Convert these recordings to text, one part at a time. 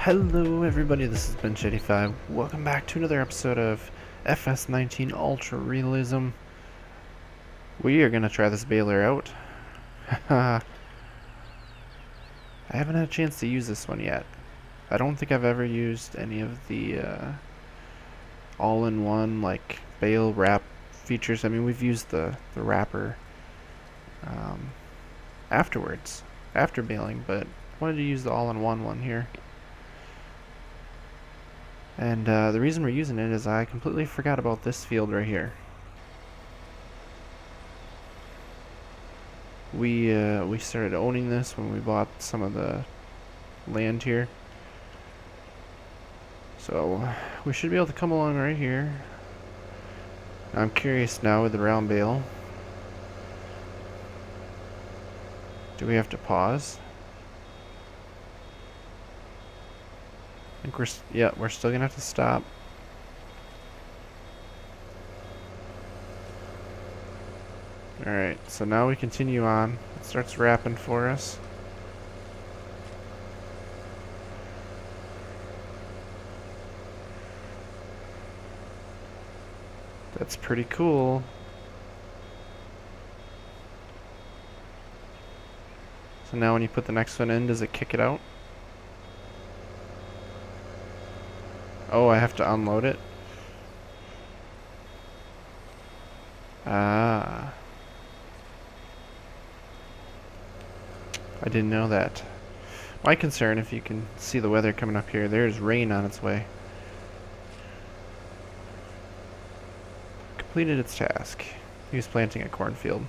Hello everybody, this is Ben85. Welcome back to another episode of FS19 Ultra Realism. We are going to try this baler out. I haven't had a chance to use this one yet. I don't think I've ever used any of the all-in-one like bale wrap features. I mean, we've used the wrapper um, afterwards, after baling, but I wanted to use the all-in-one one here. And the reason we're using it is I completely forgot about this field right here. We started owning this when we bought some of the land here. So we should be able to come along right here. I'm curious now with the round bale. Do we have to pause? I think we're still gonna have to stop. Alright, so now we continue on. It starts wrapping for us. That's pretty cool. So now when you put the next one in, does it kick it out? Oh, I have to unload it? Ah. I didn't know that. My concern, if you can see the weather coming up here, there's rain on its way. Completed its task. He was planting a cornfield.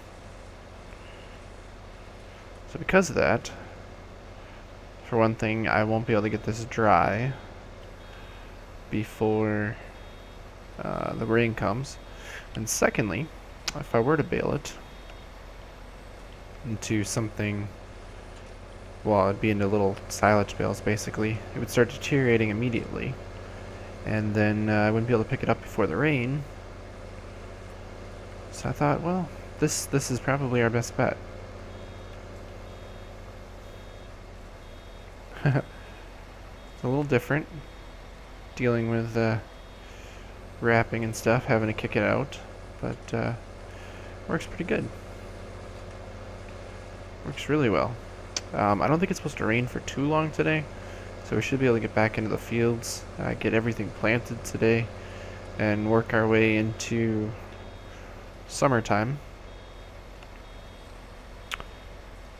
So because of that, for one thing, I won't be able to get this dry before the rain comes. And secondly, if I were to bale it into something, well, it'd be into little silage bales basically, it would start deteriorating immediately. And then I wouldn't be able to pick it up before the rain. So I thought, well, this is probably our best bet. It's a little different dealing with wrapping and stuff, having to kick it out, but works pretty good. Works really well. I don't think it's supposed to rain for too long today, so we should be able to get back into the fields, get everything planted today, and work our way into summertime,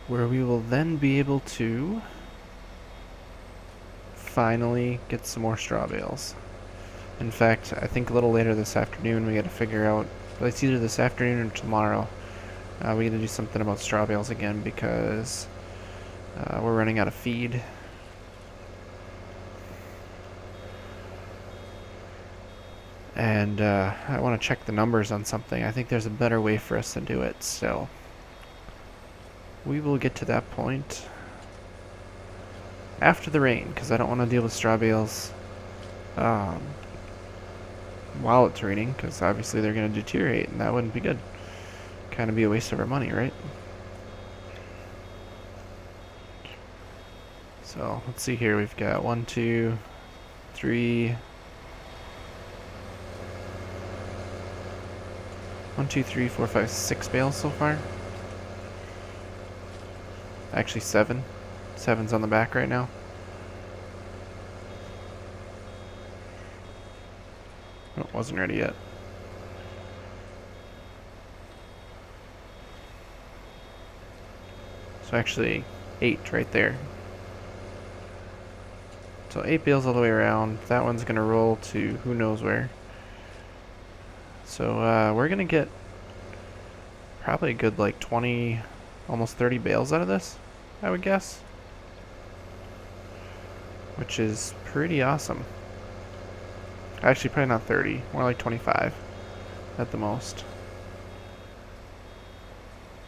where we will then be able to finally get some more straw bales. In fact, I think a little later this afternoon we got to figure out, but it's either this afternoon or tomorrow, we got to do something about straw bales again because we're running out of feed. And I want to check the numbers on something. I think there's a better way for us to do it, so we will get to that point after the rain, because I don't want to deal with straw bales while it's raining, because obviously they're going to deteriorate, and that wouldn't be good. Kind of be a waste of our money, right? So let's see here. We've got 1, 2, 3. 1, 2, 3, 4, 5, 6 bales so far. Actually 7. 7's on the back right now. Oh, wasn't ready yet. So actually 8 right there. So 8 bales all the way around. That one's gonna roll to who knows where. So we're gonna get probably a good like 20, almost 30 bales out of this, I would guess. Which is pretty awesome. Actually, probably not 30, more like 25 at the most.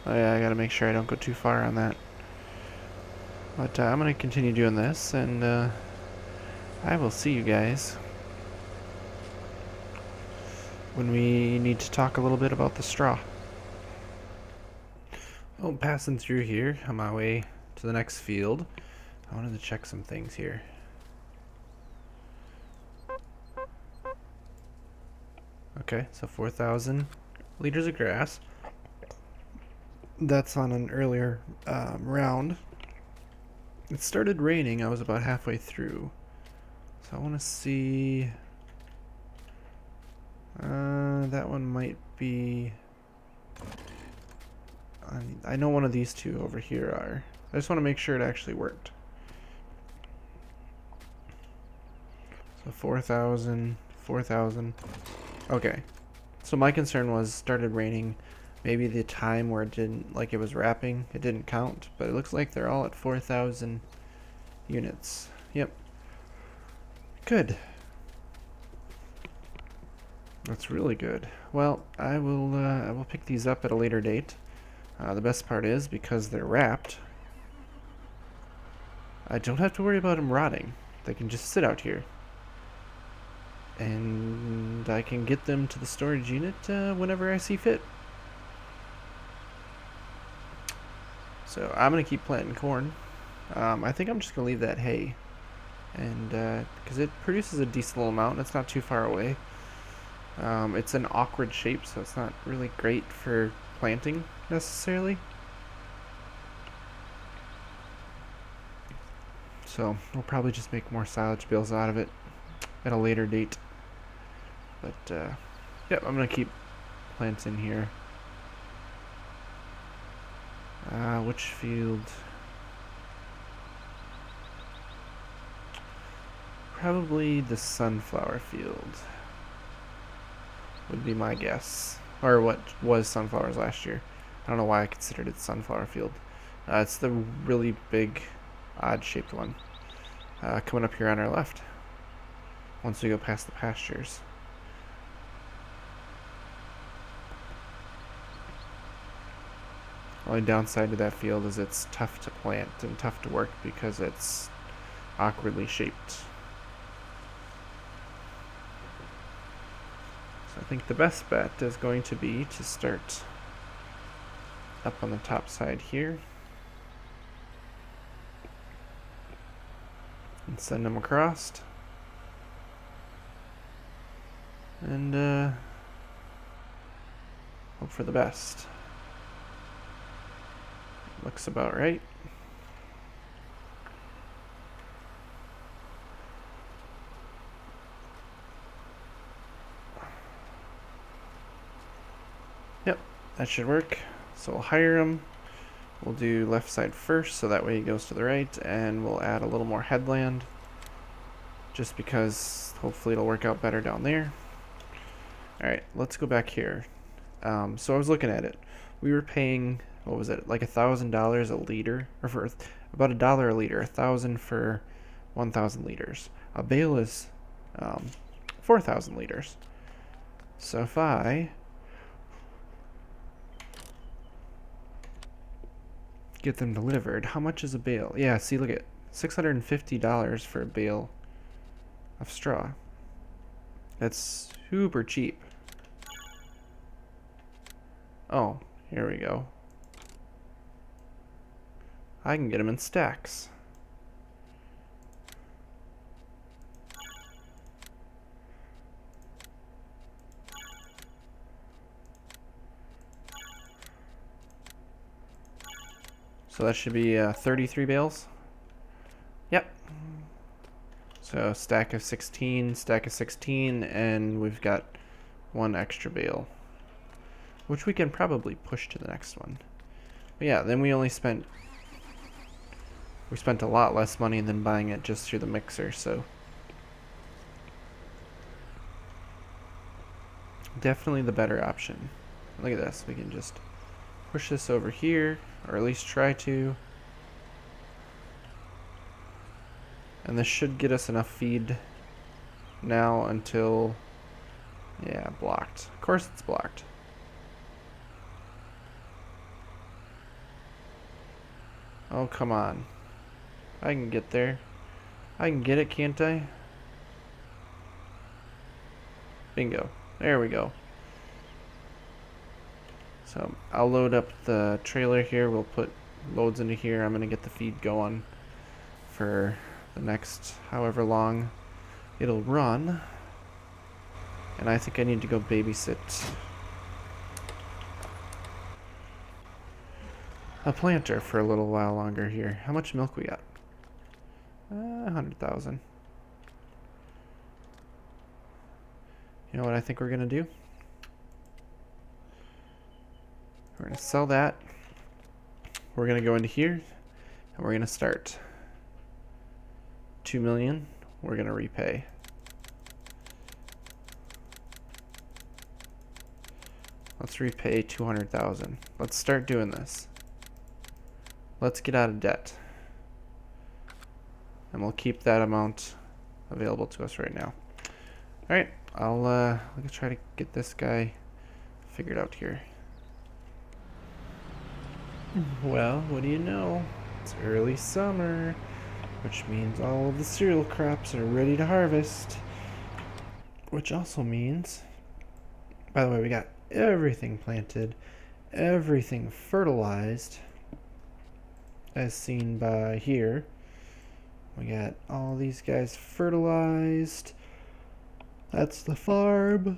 Oh yeah, I gotta make sure I don't go too far on that. But I'm gonna continue doing this, and I will see you guys when we need to talk a little bit about the straw. Oh, passing through here on my way to the next field, I wanted to check some things here. Okay, so 4,000 liters of grass. That's on an earlier round. It started raining. I was about halfway through. So I want to see... that one might be... I know one of these two over here are. I just want to make sure it actually worked. So 4,000, 4,000. Okay. So my concern was started raining. Maybe the time where it didn't, like it was wrapping, it didn't count. But it looks like they're all at 4,000 units. Yep. Good. That's really good. Well, I will pick these up at a later date. The best part is, because they're wrapped, I don't have to worry about them rotting. They can just sit out here. And I can get them to the storage unit whenever I see fit. So I'm going to keep planting corn. I think I'm just going to leave that hay. And because it produces a decent little amount, it's not too far away. It's an awkward shape, so it's not really great for planting necessarily. So we'll probably just make more silage bales out of it at a later date. But yep, I'm gonna keep planting here. Which field? Probably the sunflower field would be my guess. Or what was sunflowers last year. I don't know why I considered it sunflower field. It's the really big, odd-shaped one. Coming up here on our left. Once we go past the pastures. Only downside to that field is it's tough to plant and tough to work because it's awkwardly shaped. So I think the best bet is going to be to start up on the top side here and send them across. And hope for the best. Looks about right. Yep, that should work. So we'll hire him. We'll do left side first, so that way he goes to the right, and we'll add a little more headland, just because hopefully it'll work out better down there. Alright, let's go back here. So I was looking at it. We were paying, what was it, like $1,000 a liter, or for about $1 a liter, 1,000 for 1,000 liters. A bale is 4,000 liters. So if I get them delivered, how much is a bale? Yeah, see, look at $650 for a bale of straw. That's super cheap. Oh, here we go. I can get them in stacks. So that should be 33 bales. Yep. So stack of 16, and we've got one extra bale, which we can probably push to the next one. But yeah, then we spent a lot less money than buying it just through the mixer, so definitely the better option. Look at this, we can just push this over here, or at least try to. And this should get us enough feed now until, yeah, blocked. Of course it's blocked. Oh, come on. I can get there. I can get it, can't I? Bingo. There we go. So I'll load up the trailer here. We'll put loads into here. I'm going to get the feed going for the next however long it'll run. And I think I need to go babysit a planter for a little while longer here. How much milk we got? 100,000. You know what I think we're gonna do? We're gonna sell that. We're gonna go into here and we're gonna start 2 million. We're gonna repay. Let's repay 200,000. Let's start doing this. Let's get out of debt. And we'll keep that amount available to us right now. Alright, I'll try to get this guy figured out here. Well, what do you know? It's early summer, which means all of the cereal crops are ready to harvest. Which also means, by the way, we got everything planted, everything fertilized, as seen by here. We got all these guys fertilized. That's the farm.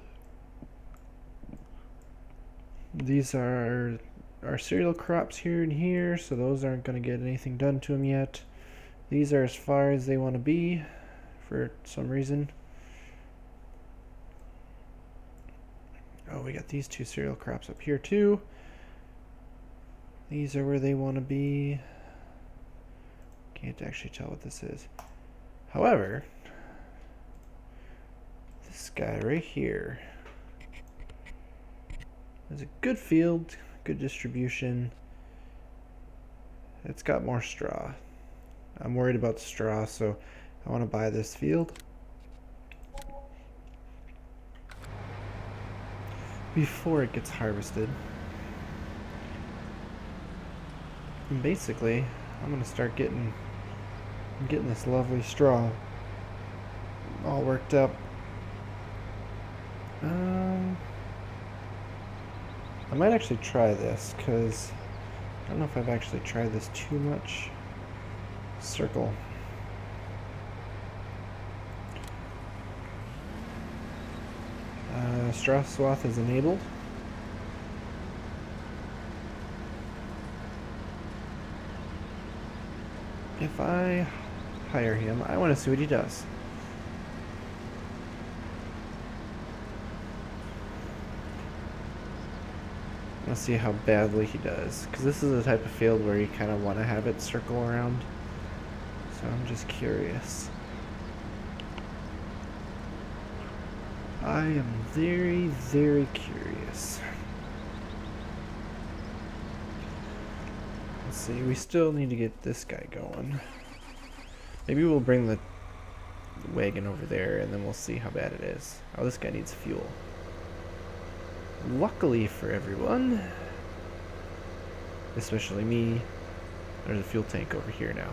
These are our cereal crops here and here, so those aren't going to get anything done to them yet. These are as far as they want to be for some reason. Oh, we got these 2 cereal crops up here too. These are where they want to be. Can't actually tell what this is. However, this guy right here is a good field, good distribution. It's got more straw. I'm worried about straw, so I want to buy this field before it gets harvested. And basically, I'm gonna start getting this lovely straw all worked up. I might actually try this, because I don't know if I've actually tried this too much. Circle. Straw swath is enabled. If I hire him, I want to see what he does. Let's see how badly he does, because this is the type of field where you kind of want to have it circle around. So I'm just curious. I am very, very curious. Let's see, we still need to get this guy going. Maybe we'll bring the wagon over there and then we'll see how bad it is. Oh, this guy needs fuel. Luckily for everyone, especially me, there's a fuel tank over here now.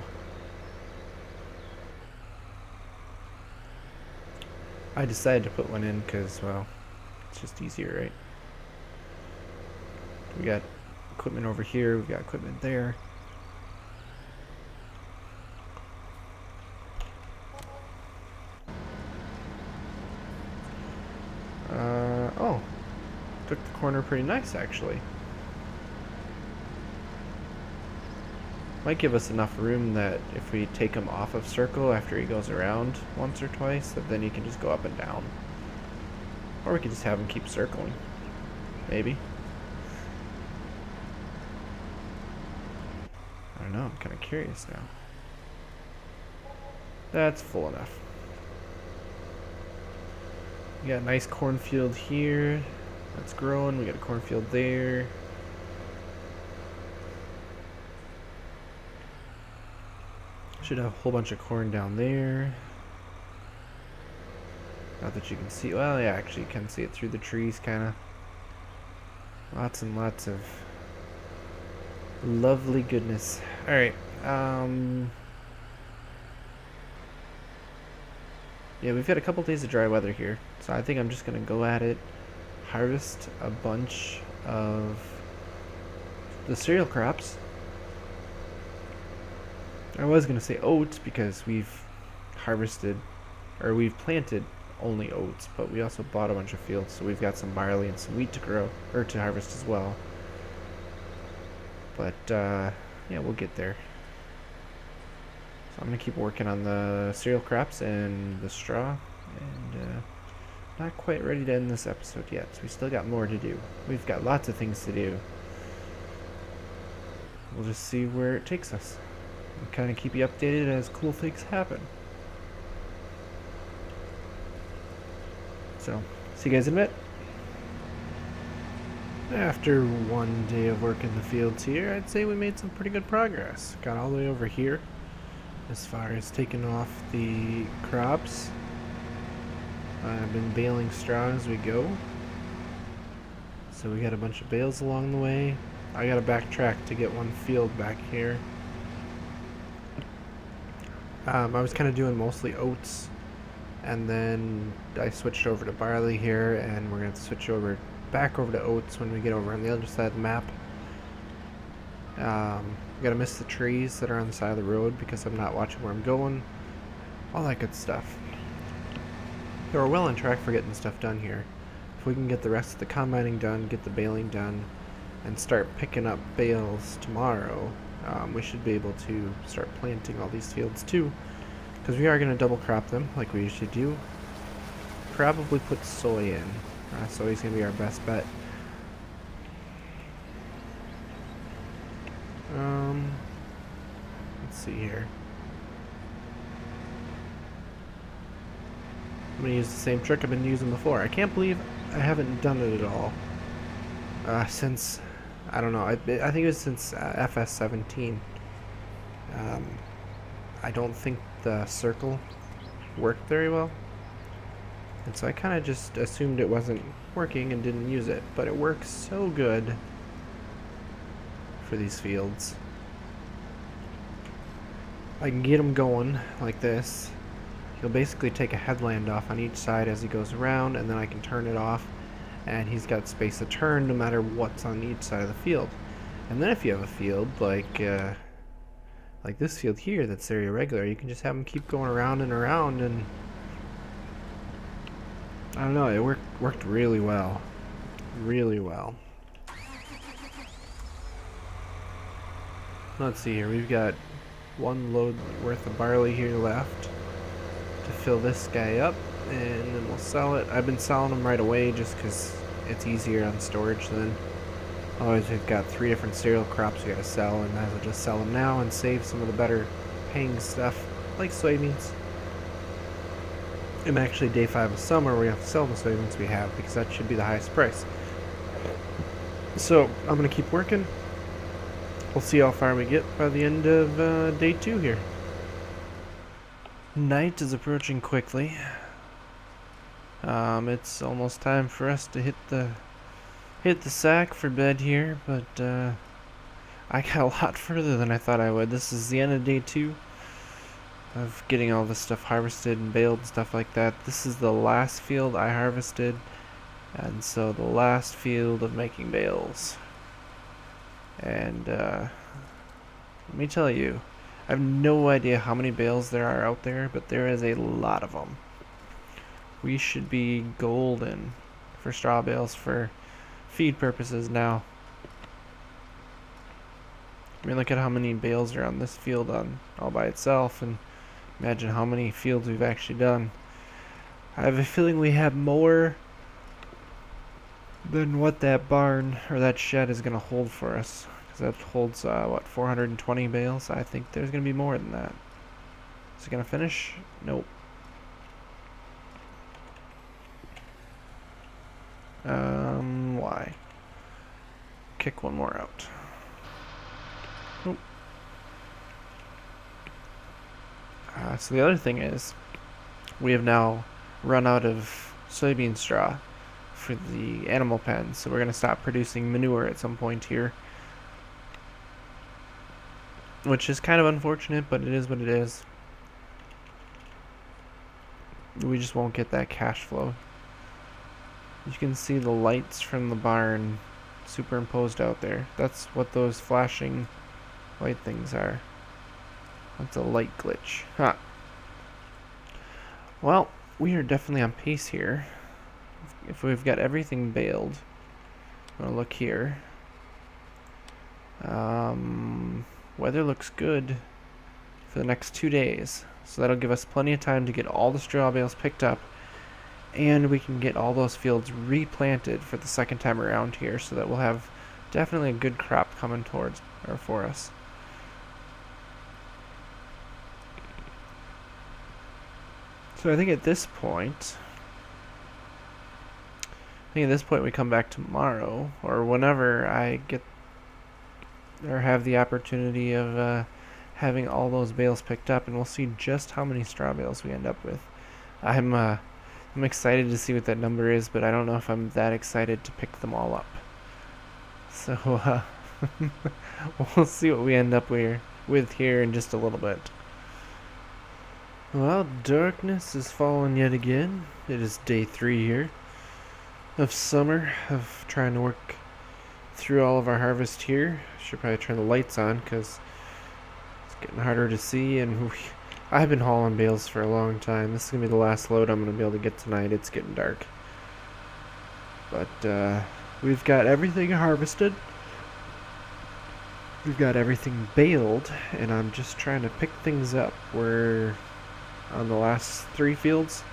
I decided to put one in because, well, it's just easier, right? We got equipment over here, we got equipment there. Oh, took the corner pretty nice actually. Might give us enough room that if we take him off of circle after he goes around once or twice, that then he can just go up and down. Or we could just have him keep circling. Maybe. I don't know, I'm kind of curious now. That's full enough. We got a nice cornfield here. That's growing. We got a cornfield there. Should have a whole bunch of corn down there. Not that you can see. Well, yeah, actually you can see it through the trees, kind of. Lots and lots of lovely goodness. All right. Yeah, we've had a couple days of dry weather here, so I think I'm just gonna go at it, harvest a bunch of the cereal crops. I was gonna say oats because we've harvested, or we've planted only oats, but we also bought a bunch of fields, so we've got some barley and some wheat to grow, or to harvest as well. But, yeah, we'll get there. So I'm going to keep working on the cereal crops and the straw, and, not quite ready to end this episode yet, so we still got more to do. We've got lots of things to do. We'll just see where it takes us. And kind of keep you updated as cool things happen. So, see you guys in a bit. After one day of work in the fields here, I'd say we made some pretty good progress. Got all the way over here as far as taking off the crops. I've been baling straw as we go. So we got a bunch of bales along the way. I gotta backtrack to get one field back here. I was kind of doing mostly oats, and then I switched over to barley here, and we're gonna switch back over to oats when we get over on the other side of the map. Gotta miss the trees that are on the side of the road because I'm not watching where I'm going. All that good stuff. So we're well on track for getting stuff done here. If we can get the rest of the combining done, get the baling done, and start picking up bales tomorrow, we should be able to start planting all these fields too, because we are going to double crop them like we usually do. Probably put soy in. Soy's going to be our best bet. Let's see here. I'm going to use the same trick I've been using before. I can't believe I haven't done it at all since, I don't know, I think it was since FS19. I don't think the circle worked very well, and so I kind of just assumed it wasn't working and didn't use it, but it works so good for these fields. I can get them going like this. He'll basically take a headland off on each side as he goes around, and then I can turn it off, and he's got space to turn no matter what's on each side of the field. And then if you have a field like this field here that's very irregular, you can just have him keep going around and around, and I don't know, it worked really well. Really well. Let's see here, we've got one load worth of barley here left to fill this guy up, and then we'll sell it. I've been selling them right away just because it's easier on storage then. Otherwise we've got 3 different cereal crops we gotta sell, and I will just sell them now and save some of the better paying stuff like soybeans. And actually day 5 of summer we have to sell the soybeans we have because that should be the highest price. So I'm gonna keep working. We'll see how far we get by the end of day 2 here. Night is approaching quickly. It's almost time for us to hit the sack for bed here, but I got a lot further than I thought I would. This is the end of day 2 of getting all this stuff harvested and baled and stuff like that. This is the last field I harvested, and so the last field of making bales. And let me tell you, I have no idea how many bales there are out there, but there is a lot of them. We should be golden for straw bales for feed purposes now. I mean, look at how many bales are on this field all by itself, and imagine how many fields we've actually done. I have a feeling we have more than what that barn or that shed is going to hold for us. Because that holds, 420 bales? I think there's going to be more than that. Is it going to finish? Nope. Why? Kick one more out. Nope. So the other thing is, we have now run out of soybean straw for the animal pen, so we're going to stop producing manure at some point here. Which is kind of unfortunate, but it is what it is. We just won't get that cash flow. You can see the lights from the barn superimposed out there. That's what those flashing white things are. That's a light glitch. Huh. Well, we are definitely on pace here. If we've got everything baled, I'm gonna look here. Weather looks good for the next 2 days, so that'll give us plenty of time to get all the straw bales picked up, and we can get all those fields replanted for the second time around here, so that we'll have definitely a good crop coming towards or for us. So I think at this point we come back tomorrow or whenever I get or have the opportunity of having all those bales picked up, and we'll see just how many straw bales we end up with. I'm excited to see what that number is, but I don't know if I'm that excited to pick them all up. So we'll see what we end up with here in just a little bit. Well, darkness is falling yet again. It is day 3 here of summer, of trying to work through all of our harvest here. Should probably turn the lights on because it's getting harder to see, and I've been hauling bales for a long time. This is going to be the last load I'm going to be able to get tonight. It's getting dark. But we've got everything harvested. We've got everything baled, and I'm just trying to pick things up. We're on the last 3 fields.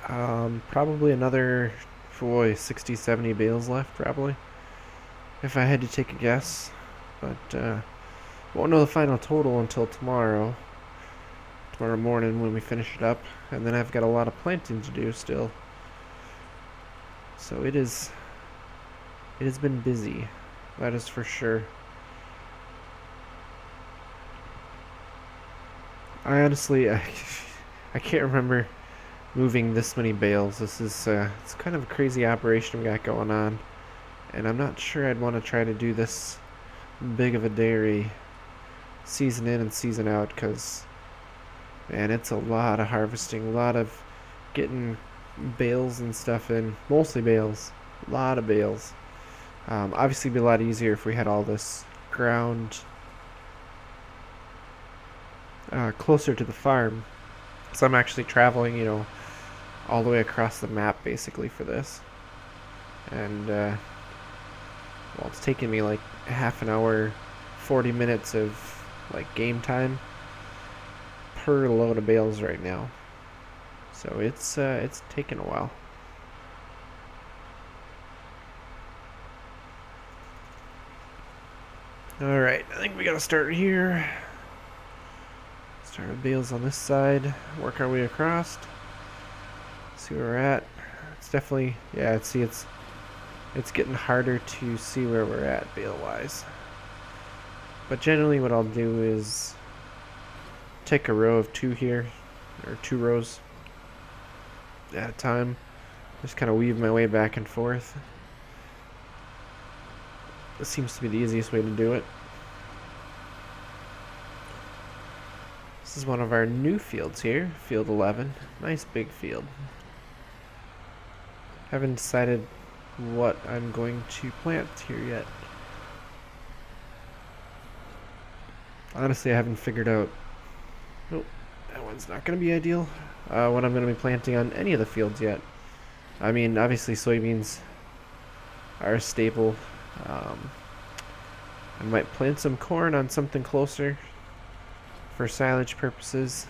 Probably another 60-70 bales left, probably, if I had to take a guess. But won't know the final total until tomorrow morning when we finish it up, and then I've got a lot of planting to do still. So it has been busy, that is for sure. I honestly, I can't remember moving this many bales. This is it's kind of a crazy operation we got going on, and I'm not sure I'd want to try to do this big of a dairy season in and season out, because man, it's a lot of harvesting, a lot of getting bales and stuff in, mostly bales, a lot of bales. Obviously it'd be a lot easier if we had all this ground closer to the farm, so I'm actually traveling, all the way across the map basically for this, and well, it's taking me like half an hour, 40 minutes of like game time per load of bales right now, so it's taking a while. Alright, I think we gotta start here. Start with bales on this side, work our way across, see where we're at. It's definitely, yeah, it's getting harder to see where we're at bale wise. But generally what I'll do is take a row of 2 here, or 2 rows at a time. Just kind of weave my way back and forth. This seems to be the easiest way to do it. This is one of our new fields here, field 11. Nice big field. Haven't decided what I'm going to plant here yet. Honestly, I haven't figured out, nope, that one's not going to be ideal, what I'm going to be planting on any of the fields yet. I mean, obviously soybeans are a staple. I might plant some corn on something closer for silage purposes.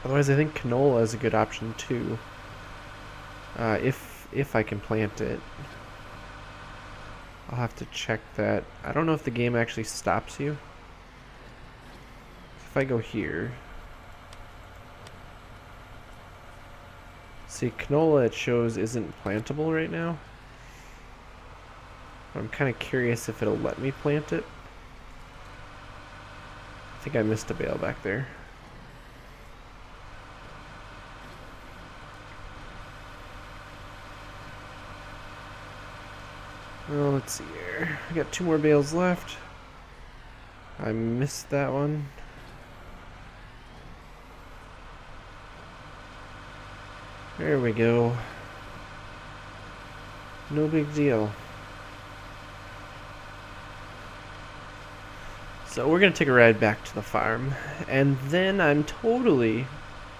Otherwise, I think canola is a good option too. If I can plant it. I'll have to check that. I don't know if the game actually stops you. If I go here. See, canola it shows isn't plantable right now. I'm kind of curious if it'll let me plant it. I think I missed a bale back there. Well, let's see here. I got 2 more bales left. I missed that one. There we go. No big deal. So we're gonna take a ride back to the farm, and then I'm totally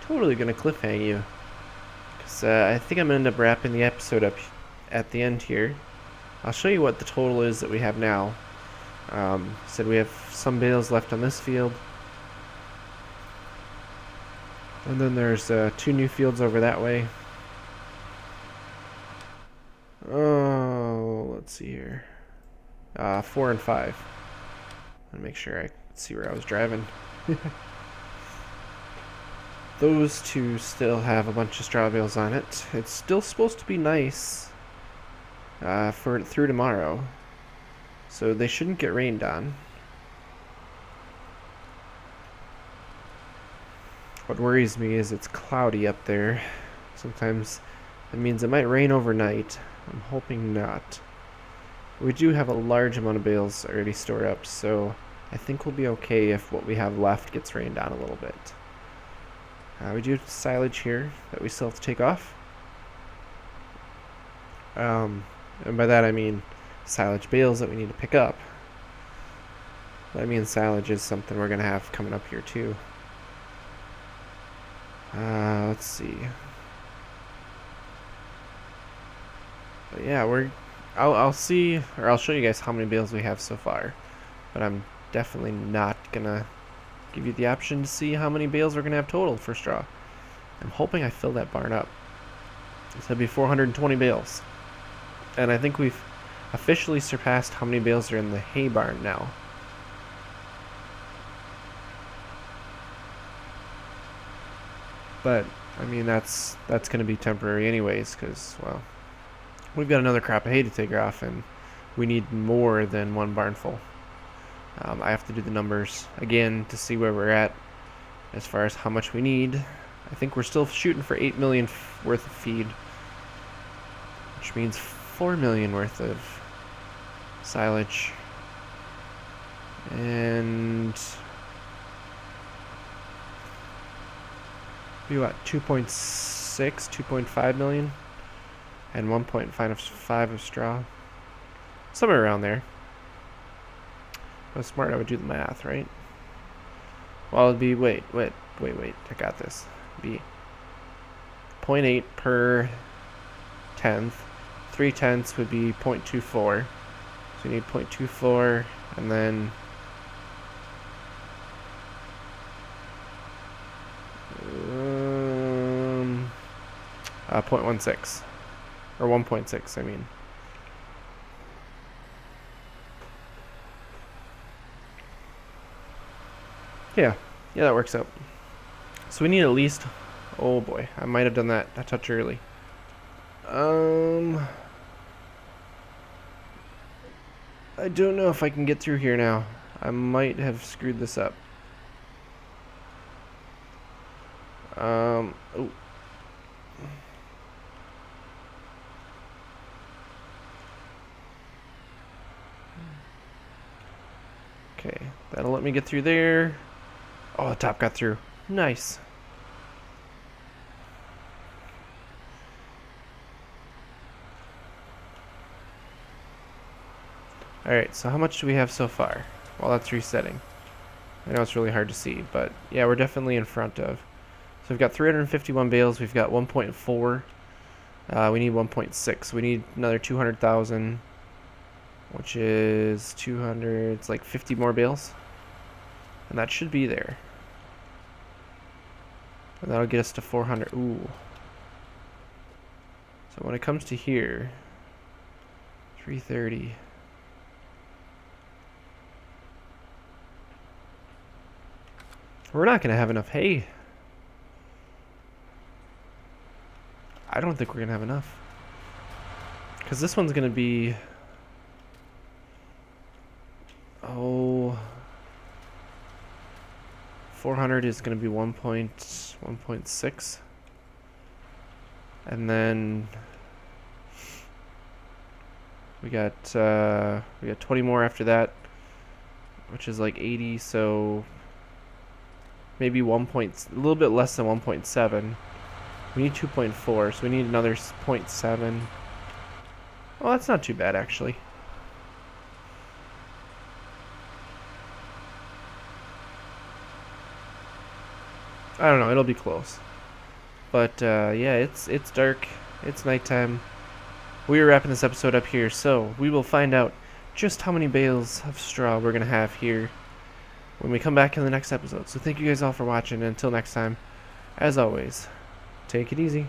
gonna cliffhang you, because I think I'm gonna end up wrapping the episode up at the end here. I'll show you what the total is that we have now. Said we have some bales left on this field, and then there's 2 new fields over that way. Oh, let's see here. 4 and 5. Let me make sure I see where I was driving. Those 2 still have a bunch of straw bales on it. It's still supposed to be nice for through tomorrow, so they shouldn't get rained on. What worries me is it's cloudy up there. Sometimes it means it might rain overnight. I'm hoping not. We do have a large amount of bales already stored up, so I think we'll be okay if what we have left gets rained on a little bit. We do have silage here that we still have to take off. And by that I mean silage bales that we need to pick up. But I mean silage is something we're going to have coming up here too. Let's see. But yeah, I'll see, or I'll show you guys how many bales we have so far. But I'm definitely not gonna give you the option to see how many bales we're gonna have total for straw. I'm hoping I fill that barn up. It'll be 420 bales. And I think we've officially surpassed how many bales are in the hay barn now. But I mean that's going to be temporary anyways, because well, we've got another crop of hay to take off, and we need more than 1 barn full. I have to do the numbers again to see where we're at as far as how much we need. I think we're still shooting for 8 million worth of feed, which means 4 million worth of silage, and be what, 2.6, 2.5 million, and 1.5 of straw, somewhere around there. If I was smart, I would do the math, right? Well, it'd be wait, I got this. It'd be 0.8 per tenth. 3 tenths would be 0.24. So you need 0.24, and then 0.16, or 1.6, I mean. Yeah, that works out. So we need at least, oh boy, I might have done that a touch early. I don't know if I can get through here now. I might have screwed this up. Oh. Okay, that'll let me get through there. Oh, the top got through. Nice. Alright, so how much do we have so far? Well, that's resetting. I know it's really hard to see, but yeah, we're definitely in front of. So we've got 351 bales, we've got 1.4. We need 1.6. We need another 200,000, which is 200, it's like 50 more bales. And that should be there. And that'll get us to 400. Ooh. So when it comes to here, 330. We're not going to have enough hay. I don't think we're going to have enough. Because this one's going to be... Oh... 400 is going to be 1.6. And then... We got 20 more after that, which is like 80, so... Maybe a little bit less than 1.7. We need 2.4, so we need another 0.7. Well, that's not too bad, actually. I don't know. It'll be close. But yeah, it's dark. It's nighttime. We are wrapping this episode up here, so we will find out just how many bales of straw we're gonna have here when we come back in the next episode. So thank you guys all for watching, and until next time, as always, take it easy.